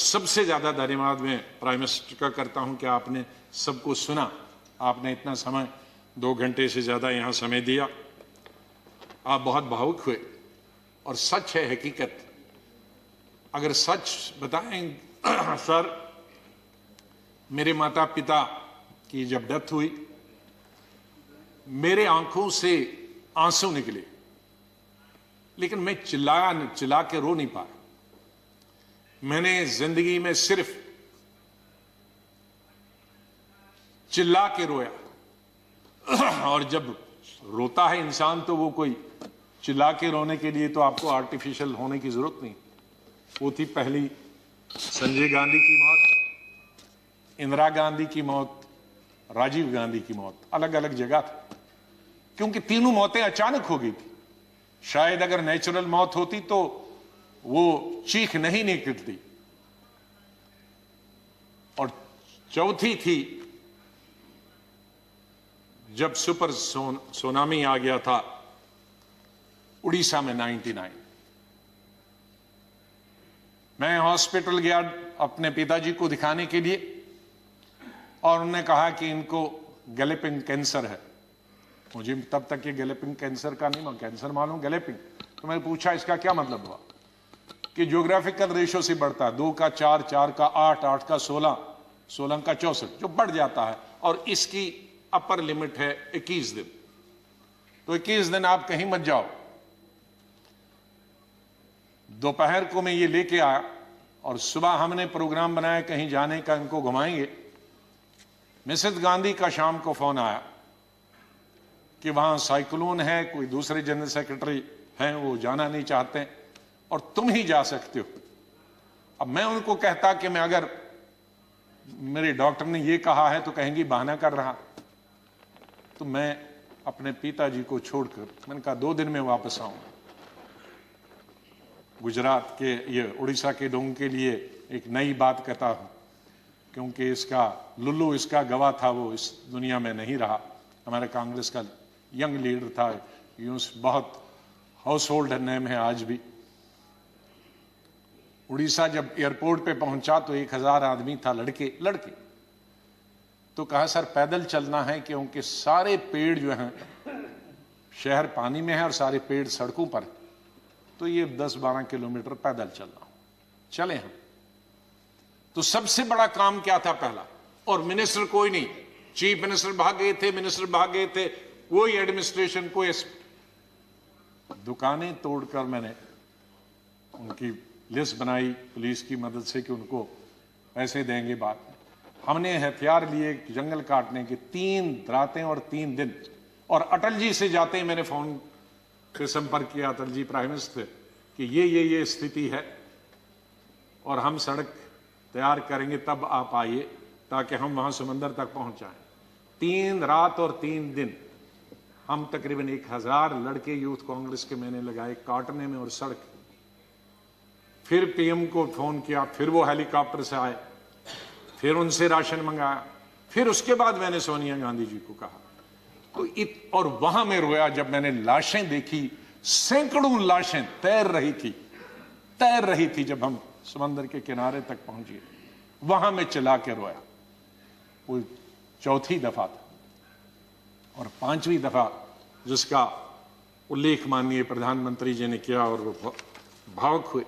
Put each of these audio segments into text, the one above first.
सबसे ज्यादा धन्यवाद मैं प्राइम मिनिस्टर का करता हूं कि आपने सबको सुना, आपने इतना समय 2 घंटे से ज्यादा यहां समय दिया। आप बहुत भावुक हुए और सच है, हकीकत। अगर सच बताएं सर, मेरे माता पिता की जब डेथ हुई, मेरे आंखों से आंसू निकले, लेकिन मैं चिल्ला के रो नहीं पाया। मैंने जिंदगी में सिर्फ चिल्ला के रोया। और जब रोता है इंसान तो वो कोई चिल्ला के रोने के लिए तो आपको आर्टिफिशियल होने की जरूरत नहीं। वो थी पहली संजय गांधी की मौत, इंदिरा गांधी की मौत, राजीव गांधी की मौत। अलग अलग जगह था, क्योंकि तीनों मौतें अचानक हो गई थी। शायद अगर नेचुरल मौत होती तो वो चीख नहीं निकलती। और चौथी थी जब सुपर सुनामी आ गया था उड़ीसा में 99। मैं हॉस्पिटल गया अपने पिताजी को दिखाने के लिए, और उन्होंने कहा कि इनको गैलेपिंग कैंसर है। मुझे तब तक ये गैलेपिंग कैंसर का नहीं, कैंसर मालूम, गैलेपिंग। तो मैंने पूछा इसका क्या मतलब हुआ, कि ज्योग्राफिकल रेशो से बढ़ता है, 2 का 4, 4 का 8, 8 का 16, 16 का 64, जो बढ़ जाता है। और इसकी अपर लिमिट है 21 दिन। तो 21 दिन आप कहीं मत जाओ। दोपहर को मैं ये लेके आया और सुबह हमने प्रोग्राम बनाया कहीं जाने का, इनको घुमाएंगे। मिसेस गांधी का शाम को फोन आया कि वहां साइक्लोन है, कोई दूसरे जनरल सेक्रेटरी हैं वो जाना नहीं चाहते और तुम ही जा सकते हो। अब मैं उनको कहता कि मैं, अगर मेरे डॉक्टर ने ये कहा है तो कहेंगी बहाना कर रहा। तो मैं अपने पिताजी को छोड़कर, मैंने कहा 2 दिन में वापस आऊंगा। गुजरात के, ये उड़ीसा के लोगों के लिए एक नई बात कहता हूं, क्योंकि इसका लुल्लू, इसका गवाह था, वो इस दुनिया में नहीं रहा। हमारे कांग्रेस का यंग लीडर था, यूं बहुत हाउस होल्ड नेम है आज भी। उड़ीसा जब एयरपोर्ट पे पहुंचा तो 1000 आदमी था, लड़के। तो कहा सर पैदल चलना है, क्योंकि सारे पेड़ जो हैं, शहर पानी में है और सारे पेड़ सड़कों पर है, तो ये 10-12 किलोमीटर पैदल चलना। चले हम। तो सबसे बड़ा काम क्या था पहला, और मिनिस्टर कोई नहीं, चीफ मिनिस्टर भाग गए थे, मिनिस्टर भाग गए थे, कोई एडमिनिस्ट्रेशन, कोई। दुकानें तोड़कर मैंने उनकी लिस्ट बनाई पुलिस की मदद से कि उनको पैसे देंगे बाद में। हमने हथियार लिए जंगल काटने के, 3 रातें और 3 दिन। और अटल जी से जाते ही मैंने फोन पे संपर्क किया, अटल जी प्राइम मिनिस्टर, कि ये स्थिति है और हम सड़क तैयार करेंगे, तब आप आइए ताकि हम वहां समंदर तक पहुंच जाएं। 3 रात और 3 दिन हम तकरीबन 1000 लड़के यूथ कांग्रेस के मैंने लगाए काटने में और सड़क। फिर पीएम को फोन किया, फिर वो हेलीकॉप्टर से आए, फिर उनसे राशन मंगाया, फिर उसके बाद मैंने सोनिया गांधी जी को कहा। तो और वहां मैं रोया जब मैंने लाशें देखी, सैकड़ों लाशें तैर रही थी जब हम समंदर के किनारे तक पहुंचे। वहां मैं चिल्ला के रोया। वो 4थी दफा था। और 5वीं दफा जिसका उल्लेख माननीय प्रधानमंत्री जी ने किया और वो भावुक हुए।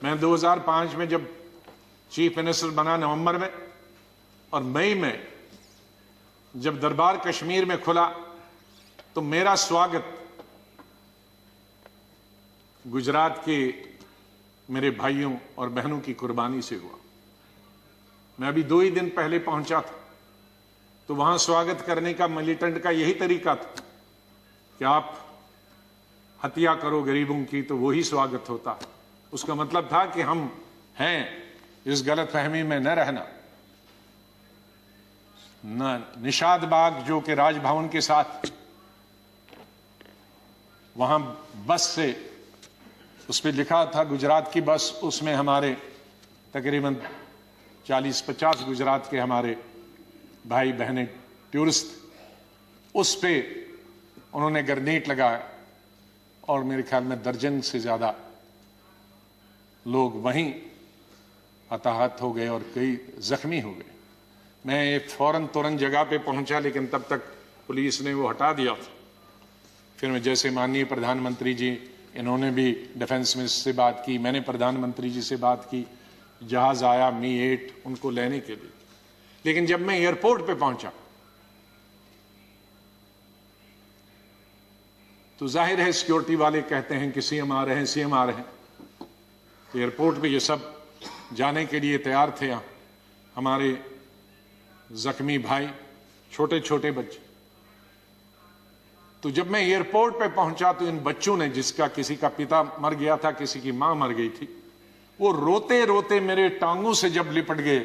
मैं 2005 में जब चीफ मिनिस्टर बना नवंबर में, और मई में जब दरबार कश्मीर में खुला, तो मेरा स्वागत गुजरात के मेरे भाइयों और बहनों की कुर्बानी से हुआ। मैं अभी 2 ही दिन पहले पहुंचा था, तो वहां स्वागत करने का मिलिटेंट का यही तरीका था कि आप हत्या करो गरीबों की तो वही स्वागत होता। उसका मतलब था कि हम हैं, इस गलतफहमी में न रहना। निषाद बाग जो कि राजभवन के साथ, वहां बस से, उस पर लिखा था गुजरात की बस, उसमें हमारे तकरीबन 40-50 गुजरात के हमारे भाई बहनें टूरिस्ट, उस पे उन्होंने ग्रेनेड लगाया और मेरे ख्याल में दर्जन से ज्यादा लोग वहीं हताहत हो गए और कई जख्मी हो गए। मैं फौरन तुरंत जगह पे पहुंचा, लेकिन तब तक पुलिस ने वो हटा दिया था। फिर मैं जैसे माननीय प्रधानमंत्री जी, इन्होंने भी डिफेंस मिनिस्टर से बात की, मैंने प्रधानमंत्री जी से बात की, जहाज आया मी-8 उनको लेने के लिए। लेकिन जब मैं एयरपोर्ट पे पहुंचा तो जाहिर है सिक्योरिटी वाले कहते हैं कि सीएम आ रहे हैं, सीएम आ रहे हैं। एयरपोर्ट पे ये सब जाने के लिए तैयार थे। हमारे जख्मी भाई, छोटे छोटे बच्चे। तो जब मैं एयरपोर्ट पे पहुंचा तो इन बच्चों ने, जिसका किसी का पिता मर गया था, किसी की मां मर गई थी, वो रोते रोते मेरे टांगों से जब लिपट गए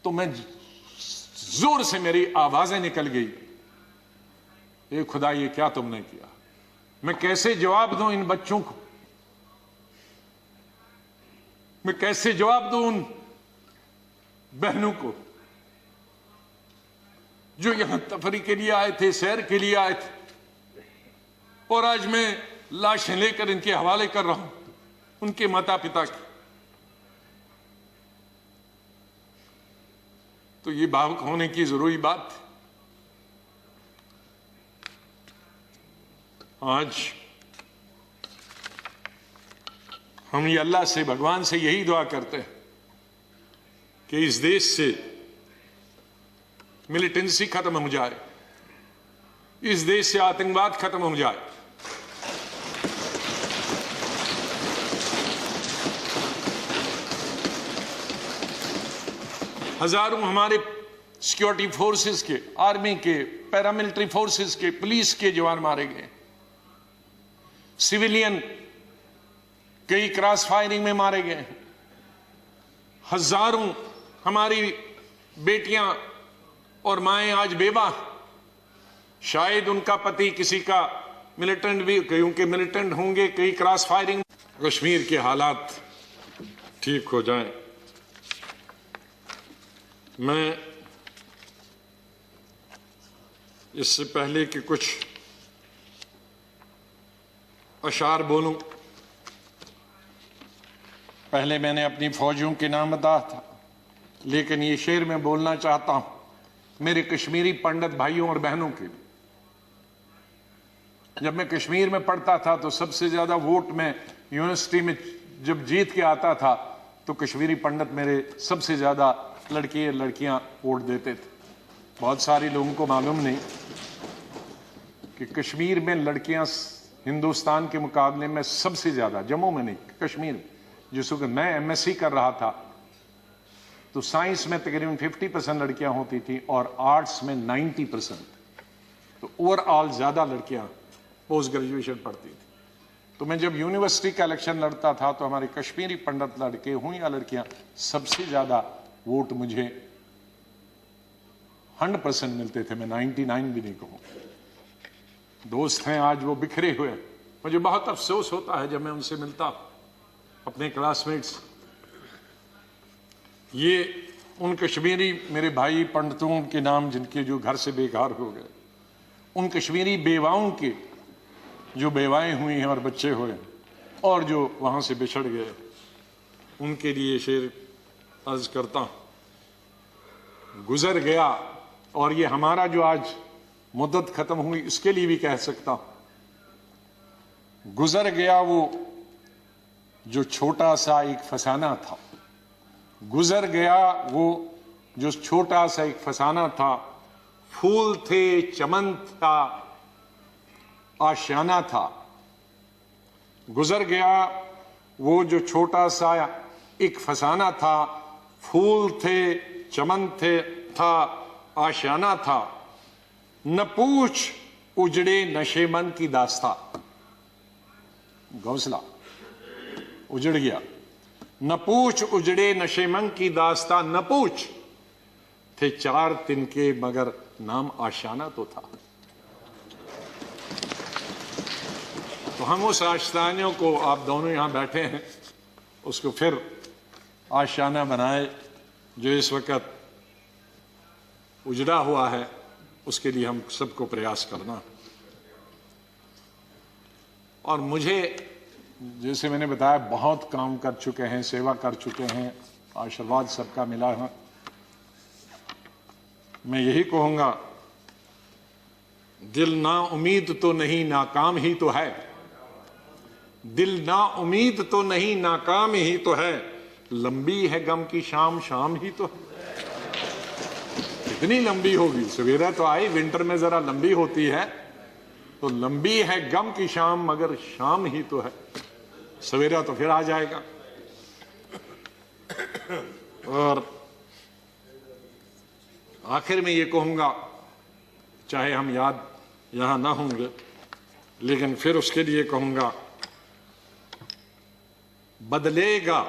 तो मैं जोर से, मेरी आवाजें निकल गई, ए खुदा ये क्या तुमने किया। मैं कैसे जवाब दूं इन बच्चों को, मैं कैसे जवाब दूं उन बहनों को जो यहां तफरी के लिए आए थे, सैर के लिए आए थे, और आज मैं लाशें लेकर इनके हवाले कर रहा हूं उनके माता पिता की। तो ये भावुक होने की जरूरी बात है। आज हम ये अल्लाह से, भगवान से यही दुआ करते हैं कि इस देश से मिलिटेंसी खत्म हो जाए, इस देश से आतंकवाद खत्म हो जाए। हजारों हमारे सिक्योरिटी फोर्सेस के, आर्मी के, पैरामिलिट्री फोर्सेस के, पुलिस के जवान मारे गए। सिविलियन कई क्रॉस फायरिंग में मारे गए। हजारों हमारी बेटियां और माएं आज बेवा, शायद उनका पति किसी का मिलिटेंट भी, कईयों के मिलिटेंट होंगे, कई क्रॉस फायरिंग। कश्मीर के हालात ठीक हो जाएं। मैं इससे पहले कि कुछ अशार बोलूं, पहले मैंने अपनी फौजियों के नाम बताया था, लेकिन ये शेर मैं बोलना चाहता हूं मेरे कश्मीरी पंडित भाइयों और बहनों के लिए। जब मैं कश्मीर में पढ़ता था तो सबसे ज्यादा वोट में यूनिवर्सिटी में जब जीत के आता था तो कश्मीरी पंडित मेरे सबसे ज्यादा लड़के लड़कियां वोट देते थे। बहुत सारे लोगों को मालूम नहीं कि कश्मीर में लड़कियां हिंदुस्तान के मुकाबले में सबसे ज्यादा, जम्मू में नहीं, कश्मीर में। जिस वक्त मैं एमएससी कर रहा था तो साइंस में तकरीबन 50% लड़कियां होती थी और आर्ट्स में 90%। तो ओवरऑल ज्यादा लड़कियां पोस्ट ग्रेजुएशन पढ़ती थी। तो मैं जब यूनिवर्सिटी का इलेक्शन लड़ता था तो हमारे कश्मीरी पंडित लड़के हों या लड़कियां, सबसे ज्यादा वोट मुझे 100% मिलते थे। मैं 99 भी नहीं कहूं। दोस्त हैं आज वो बिखरे हुए। मुझे बहुत अफसोस होता है जब मैं उनसे मिलता, अपने क्लासमेट्स। ये उन कश्मीरी मेरे भाई पंडितों के नाम जिनके जो घर से बेकार हो गए, उन कश्मीरी बेवाओं के जो बेवाएं हुई हैं और बच्चे हुए और जो वहां से बिछड़ गए, उनके लिए शेर अर्ज करता हूं। गुजर गया, और ये हमारा जो आज मुद्दत खत्म हुई इसके लिए भी कह सकता हूं, गुजर गया वो जो छोटा सा एक फसाना था। गुजर गया वो जो छोटा सा एक फसाना था। फूल थे, चमन था, आशियाना था। गुजर गया वो जो छोटा सा एक फसाना था। फूल थे, चमन थे, था, आशियाना था। न पूछ उजड़े नशे मन की दास्ता। घोंसला उजड़ गया। न पूछ उजड़े नशे मन की दास्ता। न पूछ थे 4 तिनके मगर नाम आशियाना तो था। तो हम उस आशियाने को, आप दोनों यहां बैठे हैं, उसको फिर आशियाना बनाए जो इस वक्त उजड़ा हुआ है। उसके लिए हम सबको प्रयास करना। और मुझे, जैसे मैंने बताया, बहुत काम कर चुके हैं, सेवा कर चुके हैं, आशीर्वाद सबका मिला है। मैं यही कहूंगा, दिल ना उम्मीद तो नहीं नाकाम ही तो है, दिल ना उम्मीद तो नहीं नाकाम ही तो है, लंबी है गम की शाम शाम ही तो है। कितनी लंबी होगी, सवेरा तो आई, विंटर में जरा लंबी होती है, तो लंबी है गम की शाम मगर शाम ही तो है, सवेरा तो फिर आ जाएगा। और आखिर में ये कहूंगा, चाहे हम याद यहां ना होंगे, लेकिन फिर उसके लिए कहूंगा, बदलेगा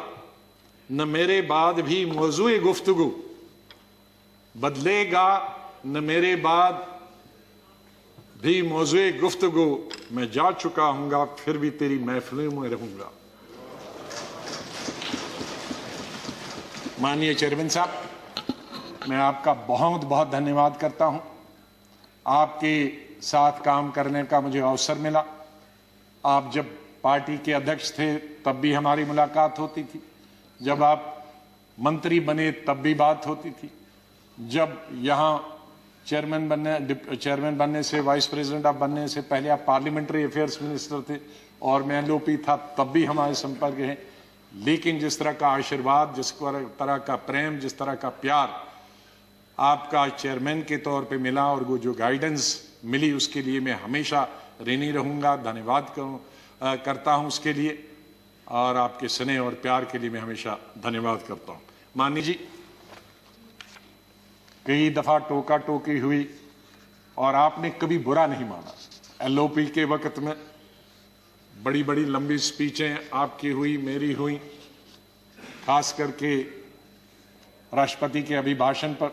न मेरे बाद भी मौजूए गुफ्तगू, बदलेगा न मेरे बाद भी मौजूए गुफ्तगू, मैं जा चुका हूंगा फिर भी तेरी महफिलों में रहूंगा। माननीय चेयरमैन साहब, मैं आपका बहुत बहुत धन्यवाद करता हूं। आपके साथ काम करने का मुझे अवसर मिला। आप जब पार्टी के अध्यक्ष थे तब भी हमारी मुलाकात होती थी, जब आप मंत्री बने तब भी बात होती थी, जब यहां चेयरमैन बनने से, वाइस प्रेसिडेंट आप बनने से पहले आप पार्लियामेंट्री अफेयर्स मिनिस्टर थे और मैं एलओपी था, तब भी हमारे संपर्क है। लेकिन जिस तरह का आशीर्वाद, जिस तरह का प्रेम, जिस तरह का प्यार आपका चेयरमैन के तौर पे मिला और वो जो गाइडेंस मिली, उसके लिए मैं हमेशा ऋणी रहूंगा, धन्यवाद करता हूं उसके लिए, और आपके स्नेह और प्यार के लिए मैं हमेशा धन्यवाद करता हूं। माननीय जी, कई दफा टोका टोकी हुई और आपने कभी बुरा नहीं माना। एलओपी के वक्त में बड़ी बड़ी लंबी स्पीचें आपकी हुई, मेरी हुई, खास करके राष्ट्रपति के अभिभाषण पर।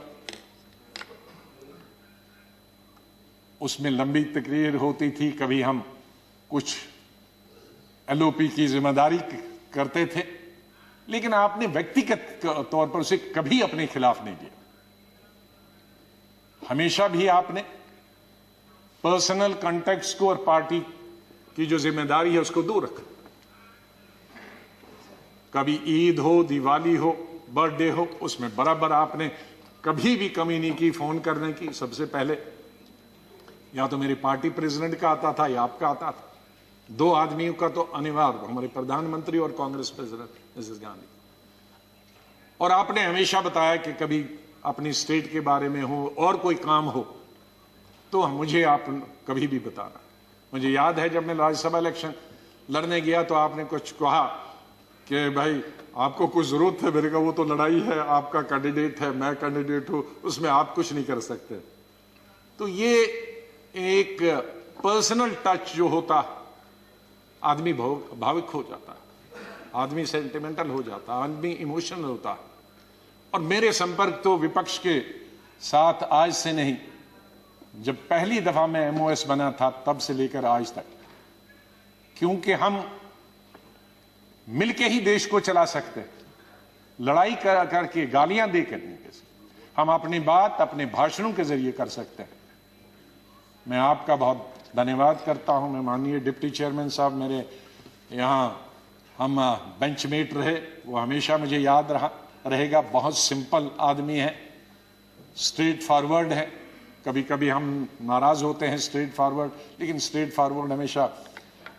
उसमें लंबी तकरीर होती थी, कभी हम कुछ एलओपी की जिम्मेदारी करते थे, लेकिन आपने व्यक्तिगत तौर पर उसे कभी अपने खिलाफ नहीं लिया। हमेशा भी आपने पर्सनल कॉन्टेक्स्ट को और पार्टी की जो जिम्मेदारी है उसको दूर रखा। कभी ईद हो, दिवाली हो, बर्थडे हो, उसमें बराबर आपने कभी भी कमी नहीं की फोन करने की। सबसे पहले या तो मेरे पार्टी प्रेसिडेंट का आता था या आपका आता था, दो आदमियों का तो अनिवार्य, हमारे प्रधानमंत्री और कांग्रेस प्रेसिडेंट मिसेस गांधी। और आपने हमेशा बताया कि कभी अपनी स्टेट के बारे में हो और कोई काम हो तो मुझे आप कभी भी बताना। मुझे याद है जब मैं राज्यसभा इलेक्शन लड़ने गया तो आपने कुछ कहा कि भाई आपको कुछ जरूरत है, मेरे का वो तो लड़ाई है, आपका कैंडिडेट है, मैं कैंडिडेट हूं, उसमें आप कुछ नहीं कर सकते। तो ये एक पर्सनल टच जो होता, आदमी भावुक हो जाता है, आदमी सेंटिमेंटल हो जाता है, आदमी इमोशनल होता है। और मेरे संपर्क तो विपक्ष के साथ आज से नहीं, जब पहली दफा मैं एमओएस बना था तब से लेकर आज तक, क्योंकि हम मिलके ही देश को चला सकते हैं, लड़ाई करके, गालियां देकर नहीं कर सकते। हम अपनी बात अपने भाषणों के जरिए कर सकते हैं। मैं आपका बहुत धन्यवाद करता हूं। मैं माननीय डिप्टी चेयरमैन साहब, मेरे यहां हम बेंचमेट रहे, वो हमेशा मुझे याद रहेगा। बहुत सिंपल आदमी है, स्ट्रेट फॉरवर्ड है। कभी कभी हम नाराज होते हैं स्ट्रेट फॉरवर्ड, लेकिन स्ट्रेट फॉरवर्ड हमेशा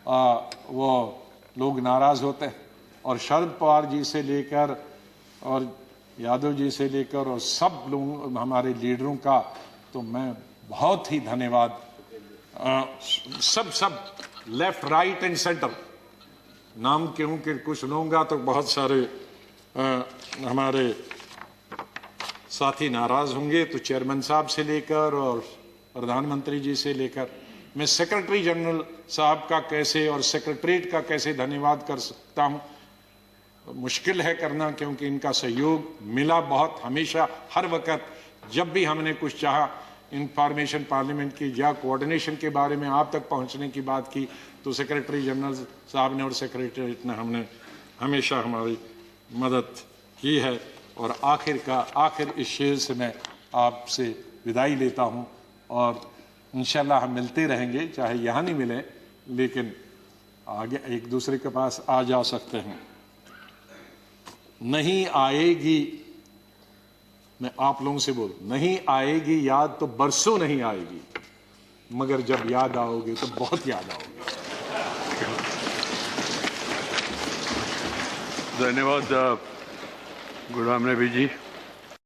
वो लोग नाराज होते हैं। और शरद पवार जी से लेकर और यादव जी से लेकर और सब लोग हमारे लीडरों का तो मैं बहुत ही धन्यवाद, सब लेफ्ट राइट एंड सेंटर, नाम क्योंकि कुछ लूंगा तो बहुत सारे हमारे साथी नाराज होंगे, तो चेयरमैन साहब से लेकर और प्रधानमंत्री जी से लेकर मैं सेक्रेटरी जनरल साहब का कैसे और सेक्रेटरीट का कैसे धन्यवाद कर सकता हूं, मुश्किल है करना, क्योंकि इनका सहयोग मिला बहुत हमेशा, हर वक्त जब भी हमने कुछ चाहा इंफॉर्मेशन पार्लियामेंट की या कोऑर्डिनेशन के बारे में आप तक पहुंचने की बात की, तो सेक्रेटरी जनरल साहब ने और सेक्रेटरीट ने हमने हमेशा हमारी मदद की है। और आखिर इस शेर से मैं आपसे विदाई लेता हूं, और इंशाल्लाह हम मिलते रहेंगे, चाहे यहाँ नहीं मिले लेकिन आगे एक दूसरे के पास आ जा सकते हैं। नहीं आएगी, मैं आप लोगों से बोल, नहीं आएगी याद तो बरसों नहीं आएगी, मगर जब याद आओगे तो बहुत याद आओगे। धन्यवाद गुलाम नबी जी।